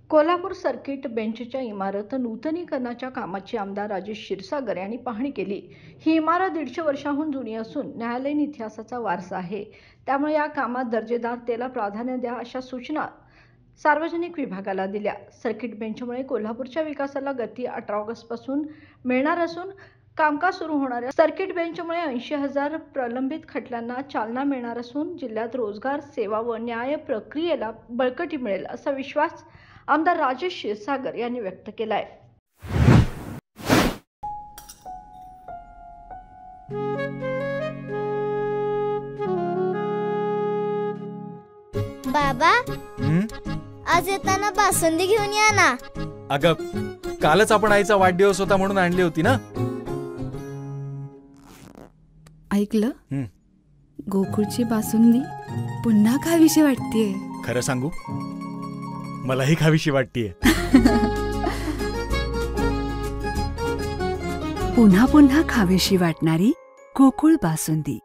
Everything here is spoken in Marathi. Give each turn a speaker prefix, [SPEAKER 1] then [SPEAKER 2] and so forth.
[SPEAKER 1] कोल्हापूर सर्किट बेंचच्या इमारत नूतनीकरणाच्या कामाची आमदार राजेश क्षीरसागर यांनी पाहणी केली। ही इमारत 150 वर्षांहून जुनी असून न्यायालयीन इतिहासाचा वारसा आहे। त्यामुळे या कामात दर्जेदारतेला प्राधान्य द्या अशा सूचना सार्वजनिक विभागाला दिल्या। सर्किट बेंचमुळे कोल्हापूरच्या विकासाला गती 18 ऑगस्टपासून मिळणार असून कामकाज सुरू होणाऱ्या सर्किट बेंचमुळे 80,000 प्रलंबित खटल्यांना चालना मिळणार असून जिल्ह्यात रोजगार, सेवा व न्याय प्रक्रियेला बळकटी मिळेल असा विश्वास आमदार राजेश क्षीरसागर यांनी व्यक्त केला आहे।
[SPEAKER 2] बाबा, आज येताना बासुंदी घेऊन या ना।
[SPEAKER 3] अगं, कालच आपण आईचा वाढदिवस होता म्हणून आणली होती ना।
[SPEAKER 4] ऐकलं, गोकुळची बासुंदी पुन्हा खावीशी वाटतेय।
[SPEAKER 3] खरं सांगू, मलाही खावीशी वाटतेय।
[SPEAKER 5] पुन्हा पुन्हा खावीशी वाटणारी गोकुळ बासुंदी।